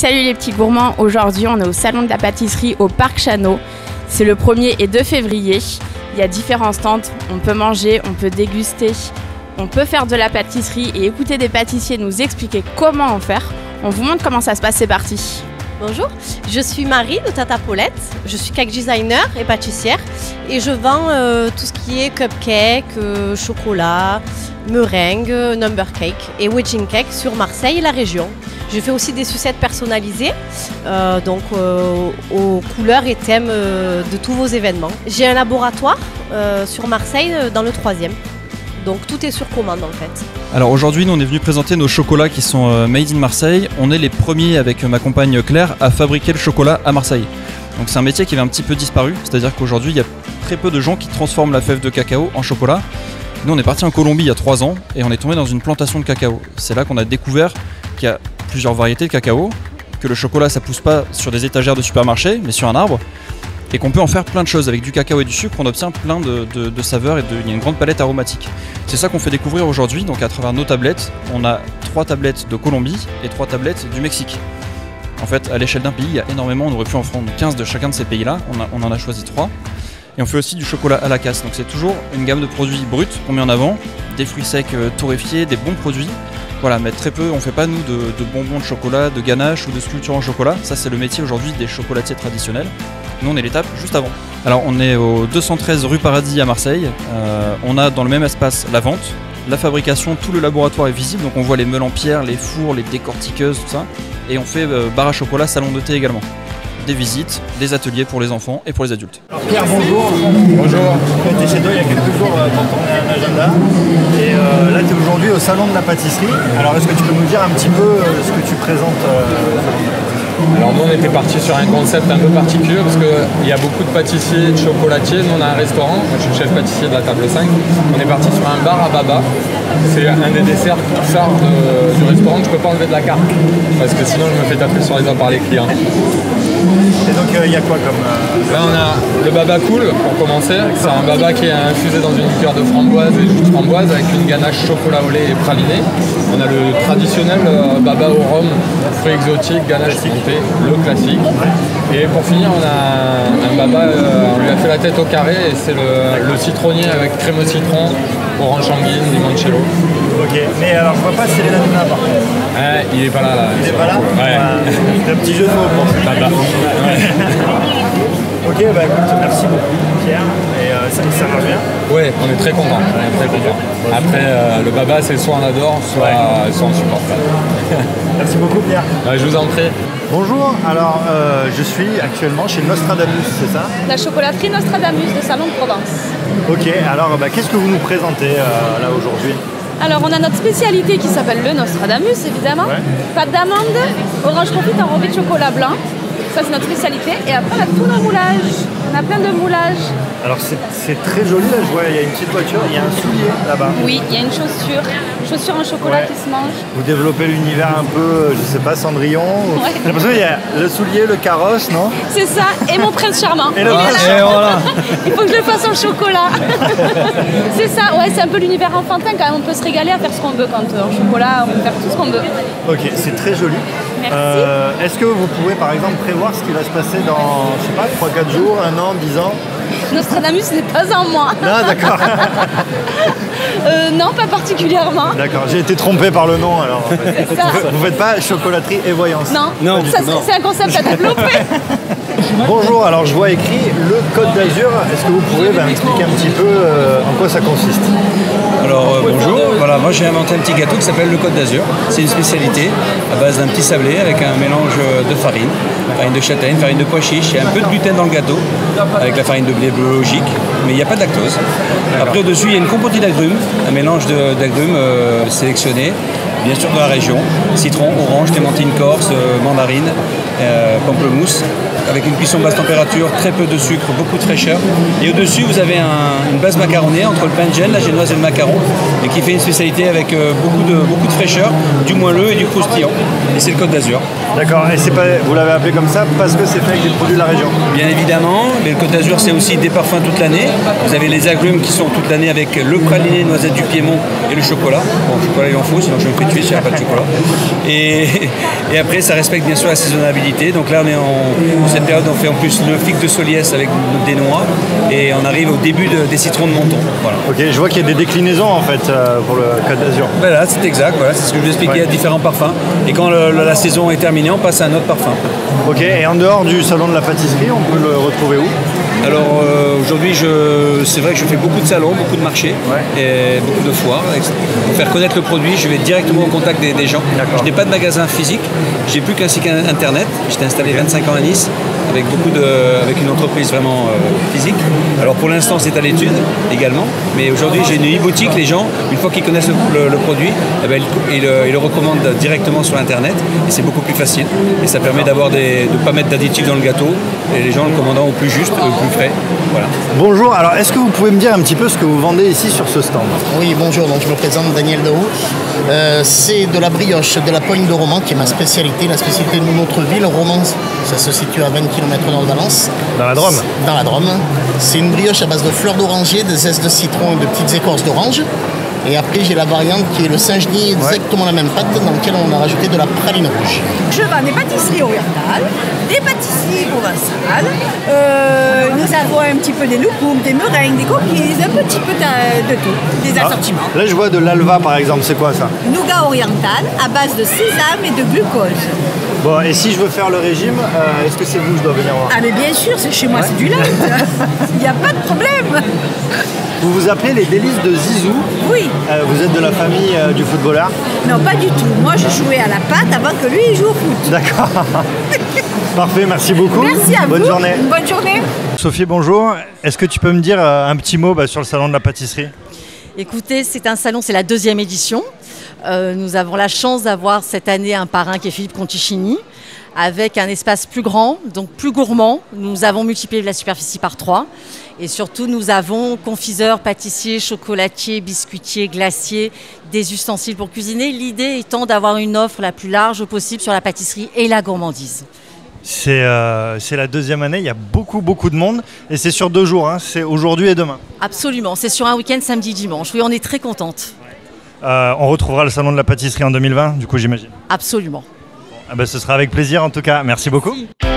Salut les petits gourmands, aujourd'hui on est au salon de la pâtisserie au Parc Chano. C'est le 1er et 2 février. Il y a différents stands, on peut manger, on peut déguster, on peut faire de la pâtisserie et écouter des pâtissiers nous expliquer comment en faire. On vous montre comment ça se passe, c'est parti. Bonjour, je suis Marie de Tata Paulette, je suis cake designer et pâtissière et je vends tout ce qui est cupcake, chocolat, meringue, number cake et wedding cake sur Marseille et la région. Je fais aussi des sucettes personnalisées, aux couleurs et thèmes de tous vos événements. J'ai un laboratoire sur Marseille dans le 3e. Donc tout est sur commande en fait. Alors aujourd'hui nous on est venu présenter nos chocolats qui sont made in Marseille. On est les premiers avec ma compagne Claire à fabriquer le chocolat à Marseille. Donc c'est un métier qui avait un petit peu disparu, c'est-à-dire qu'aujourd'hui il y a très peu de gens qui transforment la fève de cacao en chocolat. Nous on est parti en Colombie il y a 3 ans et on est tombé dans une plantation de cacao. C'est là qu'on a découvert qu'il y a plusieurs variétés de cacao, que le chocolat ça pousse pas sur des étagères de supermarché mais sur un arbre. Et qu'on peut en faire plein de choses. Avec du cacao et du sucre, on obtient plein de saveurs et il y a une grande palette aromatique. C'est ça qu'on fait découvrir aujourd'hui, donc à travers nos tablettes. On a 3 tablettes de Colombie et 3 tablettes du Mexique. En fait, à l'échelle d'un pays, il y a énormément, on aurait pu en prendre 15 de chacun de ces pays-là, on en a choisi 3. Et on fait aussi du chocolat à la casse, donc c'est toujours une gamme de produits bruts qu'on met en avant, des fruits secs torréfiés, des bons produits. Voilà, mais très peu, on fait pas nous de bonbons de chocolat, de ganache ou de sculptures en chocolat. Ça c'est le métier aujourd'hui des chocolatiers traditionnels. Nous on est l'étape juste avant. Alors on est au 213 rue Paradis à Marseille. On a dans le même espace la vente, la fabrication, tout le laboratoire est visible. Donc on voit les meules en pierre, les fours, les décortiqueuses, tout ça. Et on fait bar à chocolat, salon de thé également. Des visites, des ateliers pour les enfants et pour les adultes. Alors Pierre, bonjour. Bonjour. Tu étais chez toi il y a quelques jours pour tourner un agenda. Et là, tu es aujourd'hui au salon de la pâtisserie. Alors, est-ce que tu peux nous dire un petit peu ce que tu présentes Alors nous on était parti sur un concept un peu particulier parce qu'il y a beaucoup de pâtissiers, de chocolatiers, nous on a un restaurant, moi je suis le chef pâtissier de la table 5, on est parti sur un bar à baba, c'est un des desserts phares du restaurant que je peux pas enlever de la carte parce que sinon je me fais taper sur les doigts par les clients. Et donc il y a quoi comme... Là on a le baba cool pour commencer, c'est un baba qui est infusé dans une liqueur de framboise et jus de framboise avec une ganache chocolat au lait et praliné. On a le traditionnel baba au rhum, fruits exotiques, ganache montée, le classique. Et pour finir on a un baba, on lui a fait la tête au carré et c'est le citronnier avec crème au citron, orange sanguine, limoncello. Ok, mais alors je vois pas Cyril Hanouna par contre. Il est pas là. Il est pas là. Ouais. C'est un petit jeu de mots pour ce Baba. Ouais. Ok, bah écoute, merci beaucoup Pierre, et ça marche bien. Ouais, on est très contents. Après, le baba, c'est soit on adore, soit on supporte pas. Merci beaucoup Pierre. Je vous en prie. Bonjour, alors je suis actuellement chez Nostradamus, c'est ça? La chocolaterie Nostradamus de Salon de Provence. Ok, alors qu'est-ce que vous nous présentez là aujourd'hui? Alors on a notre spécialité qui s'appelle le Nostradamus évidemment. Ouais. Pâte d'amande, orange confit enrobé de chocolat blanc. Ça c'est notre spécialité. Et après on a tout nos moulages. On a plein de moulages. Alors c'est très joli là, je vois, il y a une petite voiture, il y a un soulier là-bas. Oui, il y a une chaussure en chocolat qui se mange. Vous développez l'univers un peu, je sais pas, Cendrillon. Ouais. J'ai l'impression qu'il y a le soulier, le carrosse, non? C'est ça, et mon prince charmant. Et le prince charmant. Voilà. Il faut que je le fasse en chocolat. C'est ça, ouais, c'est un peu l'univers enfantin quand même, on peut se régaler à faire ce qu'on veut quand en chocolat, on peut faire tout ce qu'on veut. Ok, c'est très joli. Merci. Est-ce que vous pouvez par exemple prévoir ce qui va se passer dans, je sais pas, 3-4 jours, 1 an, 10 ans? Nostradamus n'est pas en moi. Non, d'accord. Non, pas particulièrement. D'accord, j'ai été trompé par le nom alors. En fait. Vous faites pas chocolaterie et voyance? Non, c'est un concept à développer. Bonjour, alors je vois écrit le Côte d'Azur. Est-ce que vous pouvez m'expliquer un petit peu en quoi ça consiste? Alors bonjour, voilà, moi j'ai inventé un petit gâteau qui s'appelle le Côte d'Azur. C'est une spécialité à base d'un petit sablé avec un mélange de farine de châtaigne, farine de pois chiche, il y a un peu de gluten dans le gâteau avec la farine de blé biologique, mais il n'y a pas de lactose. Après au-dessus il y a une compotée d'agrumes, un mélange d'agrumes sélectionnés, bien sûr de la région, citron, orange, clémentine corse, mandarine, pamplemousse, avec une cuisson basse température, très peu de sucre, beaucoup de fraîcheur. Et au-dessus, vous avez une base macaronnée entre le pain de gêne, la génoise et le macaron, et qui fait une spécialité avec beaucoup de fraîcheur, du moelleux et du croustillant. Et c'est le Côte d'Azur. D'accord, et c'est pas, vous l'avez appelé comme ça parce que c'est fait avec des produits de la région? Bien évidemment, mais le Côte d'Azur c'est aussi des parfums toute l'année. Vous avez les agrumes qui sont toute l'année avec le praliné, noisette du Piémont et le chocolat. Bon, le chocolat il en faut, sinon je me fais cuit s'il n'y a pas de chocolat. Et après, ça respecte bien sûr la saisonnabilité. Donc là, on est en cette période, on fait en plus le figue de Soliès avec des noix et on arrive au début des citrons de Menton. Voilà. Ok, je vois qu'il y a des déclinaisons en fait pour le Côte d'Azur. Voilà, c'est exact, voilà, c'est ce que je vous expliquais, il y a différents parfums. Et quand la saison est terminée, on passe à un autre parfum. Ok, et en dehors du salon de la pâtisserie, on peut le retrouver où? Alors aujourd'hui, c'est vrai que je fais beaucoup de salons, beaucoup de marchés, et beaucoup de foires. Pour faire connaître le produit, je vais directement au contact des gens. Je n'ai pas de magasin physique, j'ai plus qu'un site internet. J'étais installé 25 ans à Nice avec une entreprise vraiment physique. Alors pour l'instant, c'est à l'étude également, mais aujourd'hui j'ai une e-boutique. Les gens, une fois qu'ils connaissent le produit, eh ben, ils le recommandent directement sur internet et c'est beaucoup plus facile. Et ça permet de ne pas mettre d'additifs dans le gâteau et les gens le commandant au plus juste, au plus frais. Voilà. Bonjour, alors est-ce que vous pouvez me dire un petit peu ce que vous vendez ici sur ce stand? Oui, bonjour, donc je me présente Daniel Deroux. C'est de la brioche, de la poigne de Romans qui est ma spécialité, la spécialité de notre ville, Romans. Ça se situe à 20 km nord de Valence. Dans la Drôme? Dans la Drôme. C'est une brioche à base de fleurs d'oranger, de zestes de citron et de petites écorces d'orange. Et après, j'ai la variante qui est le Saint-Genis, exactement la même pâte, dans laquelle on a rajouté de la praline rouge. Je vends des pâtisseries orientales, des pâtisseries provençales. Nous avons un petit peu des loukoums, des meringues, des cookies, un petit peu de tout, des assortiments. Là, je vois de l'alva par exemple, c'est quoi ça? Nougat oriental à base de sésame et de glucose. Bon, et si je veux faire le régime, est-ce que c'est vous que je dois venir voir? Ah mais bien sûr, c'est chez moi, c'est du light. Il n'y a pas de problème. Vous vous appelez les délices de Zizou? Oui. Vous êtes de la famille du footballeur? Non, pas du tout. Moi, je jouais à la pâte avant que lui, il joue au foot. D'accord. Parfait, merci beaucoup. Merci à vous. Bonne journée. Bonne journée. Sophie, bonjour. Est-ce que tu peux me dire un petit mot sur le salon de la pâtisserie? Écoutez, c'est un salon, c'est la 2e édition. Nous avons la chance d'avoir cette année un parrain qui est Philippe Conticini, avec un espace plus grand, donc plus gourmand. Nous avons multiplié la superficie par 3. Et surtout, nous avons confiseurs, pâtissiers, chocolatiers, biscuitiers, glaciers, des ustensiles pour cuisiner. L'idée étant d'avoir une offre la plus large possible sur la pâtisserie et la gourmandise. C'est la 2e année, il y a beaucoup de monde et c'est sur 2 jours, hein, c'est aujourd'hui et demain. Absolument, c'est sur un week-end samedi, dimanche. Oui, on est très contente. On retrouvera le salon de la pâtisserie en 2020, du coup j'imagine. Absolument. Bon, ce sera avec plaisir en tout cas, merci beaucoup. Merci.